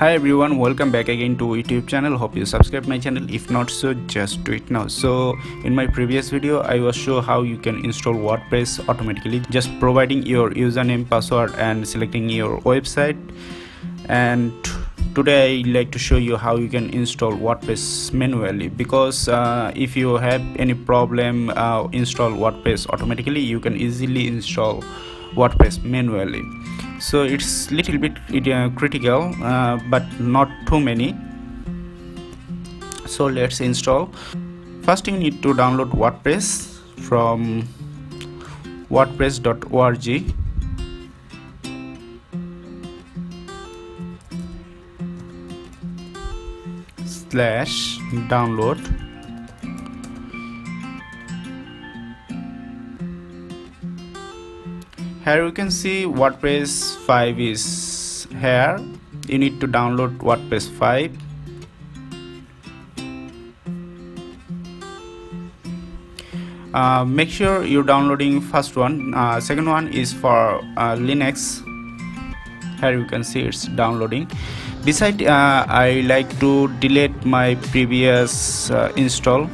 Hi everyone, welcome back again to YouTube channel. Hope you subscribe my channel. If not so, just do it now. So in my previous video I was show how you can install WordPress automatically, just providing your username, password and selecting your website. And today I like to show you how you can install WordPress manually, because if you have any problem install WordPress automatically, you can easily install WordPress manually. So it's little bit critical, but not too many. So let's install. First you need to download WordPress from wordpress.org. /download. Here you can see WordPress 5 is here. You need to download WordPress 5. Make sure you're downloading first one. Second one is for Linux. Here you can see it's downloading. Besides, I like to delete my previous install.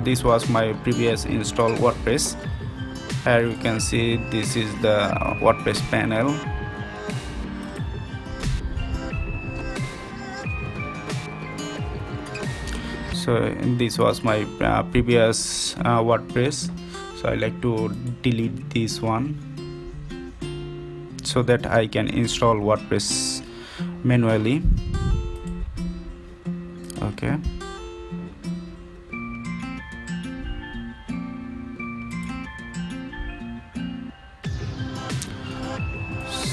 This was my previous install WordPress. Here you can see this is the WordPress panel. So this was my previous WordPress. So I like to delete this one so that I can install WordPress manually. Okay.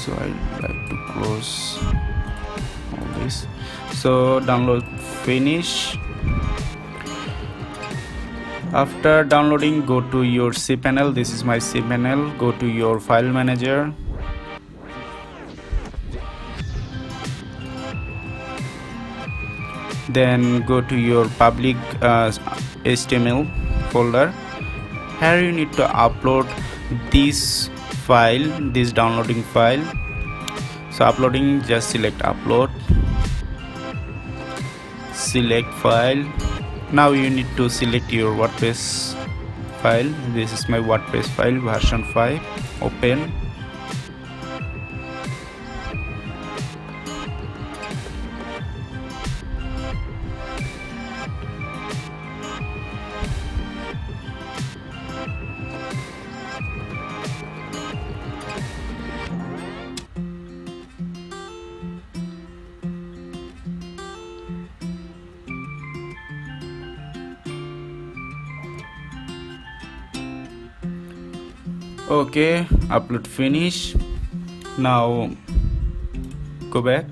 So I like to close all this. So download finish. After downloading, go to your cPanel. This is my cPanel. Go to your file manager. Then go to your public HTML folder. Here you need to upload this file, this downloading file. So uploading, just select upload, select file. Now you need to select your WordPress file. This is my WordPress file, version 5. Open. Okay, upload finish. Now go back.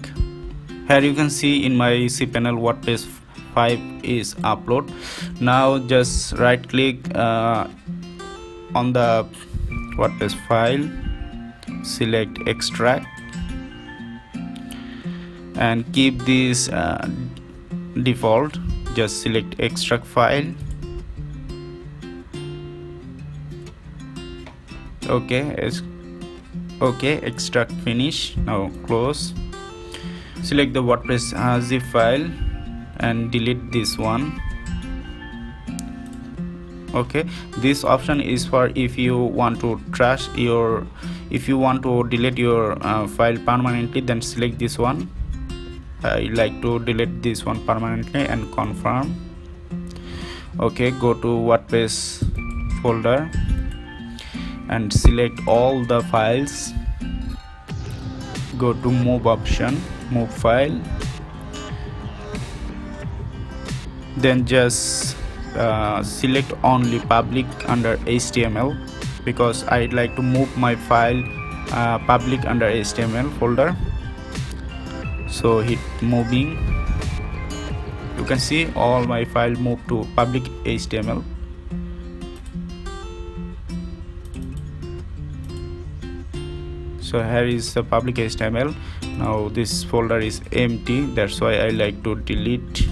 Here you can see in my cPanel WordPress 5 is upload. Now just right click on the WordPress file, select extract and keep this default. Just select extract file. Okay, extract finish. Now close. Select the WordPress zip file and delete this one. Okay, this option is for if you want to if you want to delete your file permanently, then select this one. I like to delete this one permanently and confirm. Okay, go to WordPress folder and select all the files. Go to move option, move file. Then just select only public under HTML, because I'd like to move my file public under HTML folder. So hit moving. You can see all my file moved to public HTML. So here is the public HTML. Now this folder is empty, that's why I like to delete.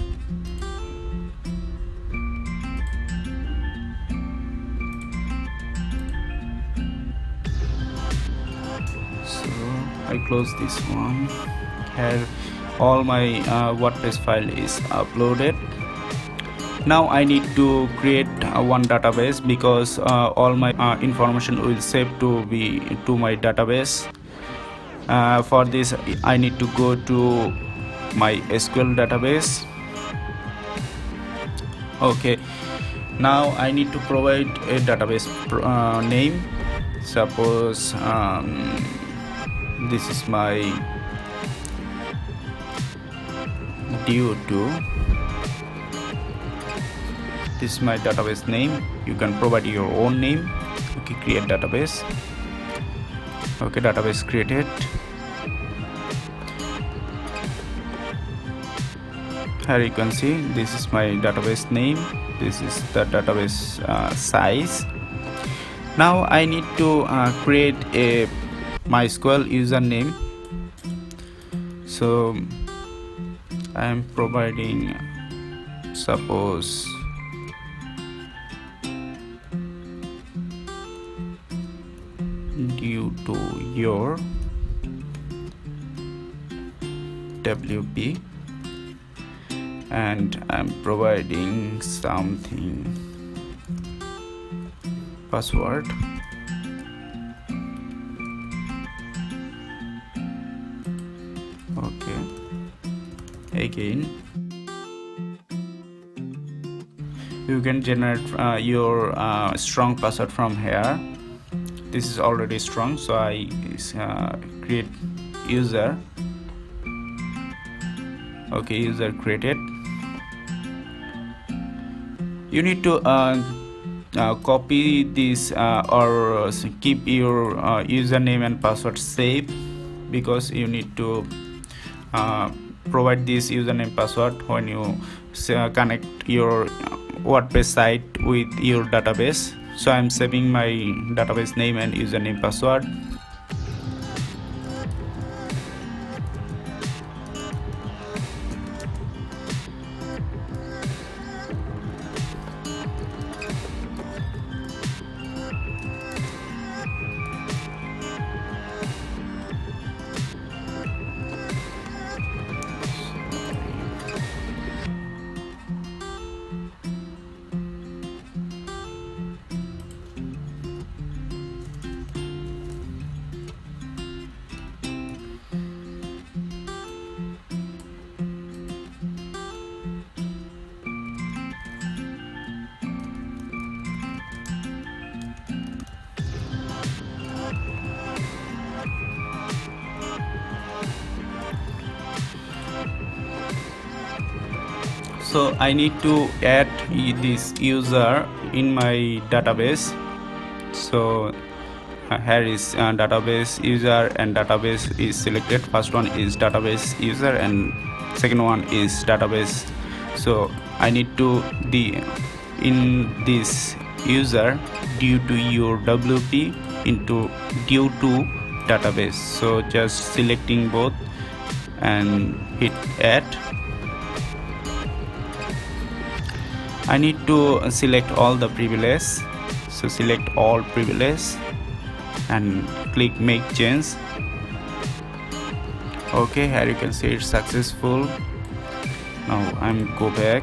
So I close this one. Here all my WordPress file is uploaded. Now I need to create one database, because all my information will save to my database. For this I need to go to my SQL database. Okay, now I need to provide a database name. Suppose this is my due2. This is my database name. You can provide your own name. Okay, create database. Okay, database created. Here you can see this is my database name. This is the database size. Now I need to create a MySQL username. So I am providing, suppose, due to your WP, and I'm providing something password. Okay, again you can generate your strong password from here. This is already strong, so I create user. Okay, user created. You need to copy this or keep your username and password safe, because you need to provide this username password when you connect your WordPress site with your database. So I'm saving my database name and username password. So I need to add this user in my database. So here is database user, and database is selected. First one is database user and second one is database. So I need to in this user due to your WP into due to database. So just selecting both and hit add. I need to select all the privileges. So select all privileges and click make change. Okay, here you can see it's successful. Now I'm go back.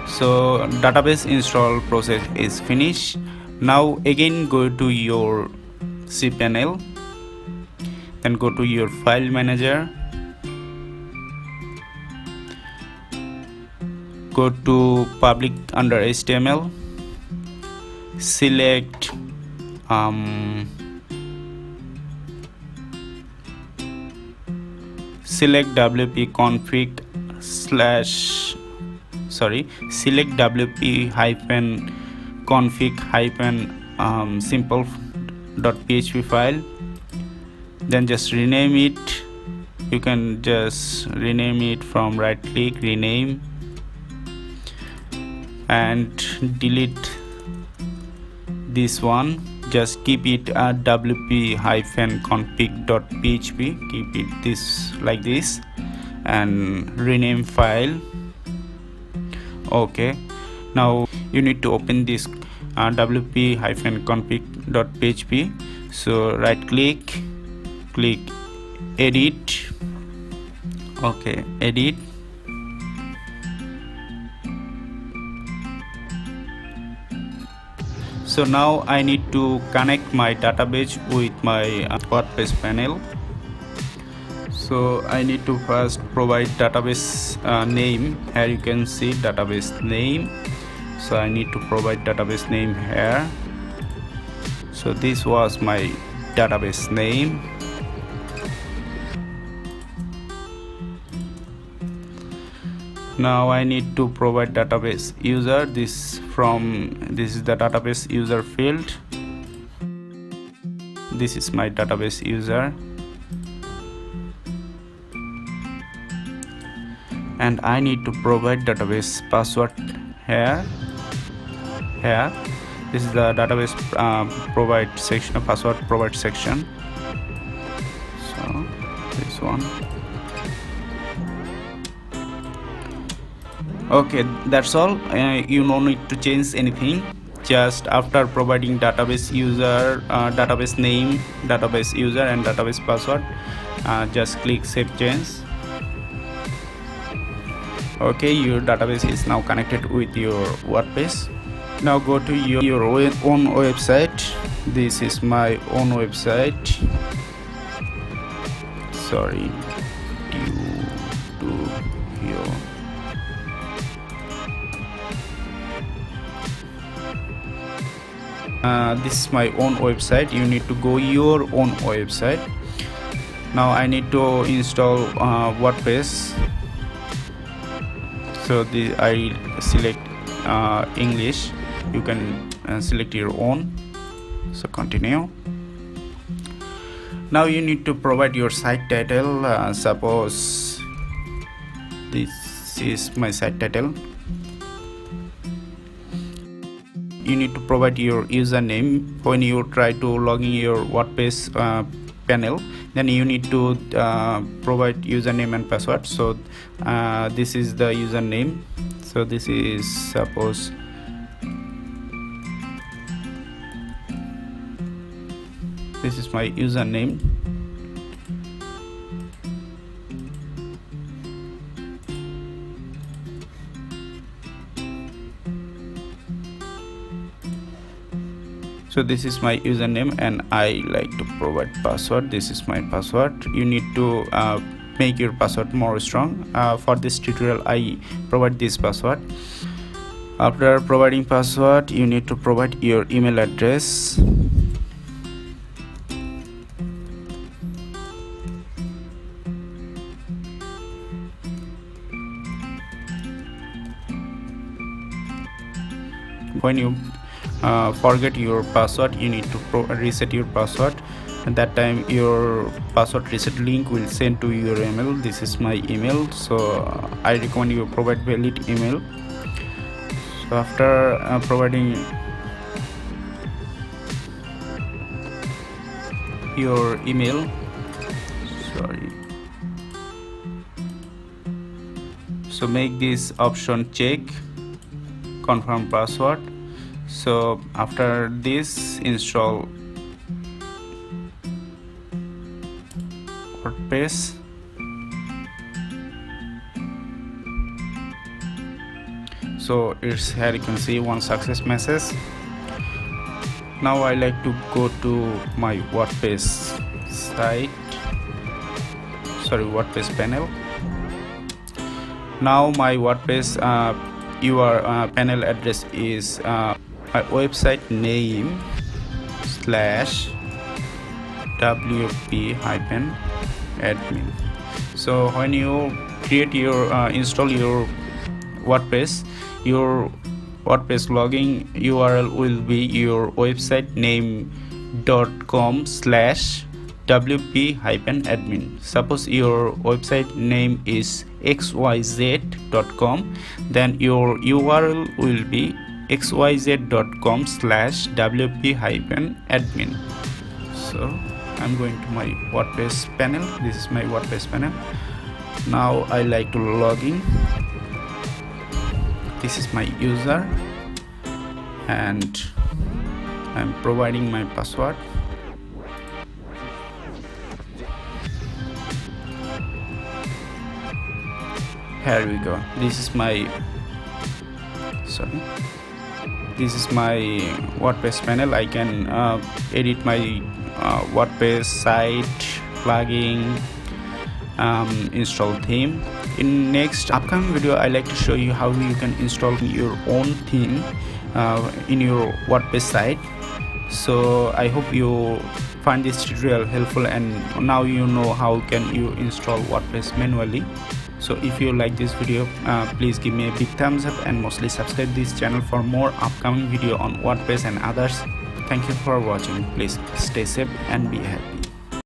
So database install process is finished. Now again go to your cPanel, then go to your file manager, go to public under HTML, select select wp config select wp hyphen config hyphen simple.php file, then just rename it. You can just rename it from right click, rename, and delete this one. Just keep it at wp hyphen config.php, keep it this like this, and rename file. Okay, now you need to open this wp-config.php. so right click edit. Okay, edit. So now I need to connect my database with my WordPress panel. So I need to first provide database name. Here you can see database name. So I need to provide database name here. So this was my database name. Now I need to provide database user. This is the database user field. This is my database user, and I need to provide database password here. This is the database provide section, password provide section. So this one. Okay, that's all. You no need to change anything. Just after providing database user, database name, database user and database password, just click save change. Okay, your database is now connected with your WordPress. Now go to your own website. This is my own website. Sorry, due to your this is my own website. You need to go your own website. Now I need to install WordPress. So I select English. You can select your own. So continue. Now you need to provide your site title. Suppose this is my site title. You need to provide your username. When you try to log in your WordPress panel, then you need to provide username and password. So this is the username. So this is, suppose, this is my username. So this is my username, and I like to provide password. This is my password. You need to make your password more strong. For this tutorial I provide this password. After providing password, you need to provide your email address. When you forget your password, you need to reset your password. At that time your password reset link will send to your email. This is my email, so I recommend you provide valid email. So after providing your email, so make this option check confirm password. So after this, install WordPress. So it's here, you can see one success message. Now I like to go to my WordPress site, WordPress panel. Now my WordPress panel address is my website name / wp-admin. So when you create your install your WordPress WordPress login URL will be your website name.com / wp-admin. Suppose your website name is xyz.com, then your URL will be xyz.com / wp-admin. So I'm going to my WordPress panel. This is my WordPress panel. Now I like to log in. This is my user, and I'm providing my password. Here we go. This is my WordPress panel. I can edit my WordPress site, plugin, install theme. In next upcoming video, I like to show you how you can install your own theme in your WordPress site. So I hope you find this tutorial helpful, and now you know how can you install WordPress manually. So if you like this video, please give me a big thumbs up, and mostly subscribe this channel for more upcoming video on WordPress and others. Thank you for watching. Please stay safe and be happy.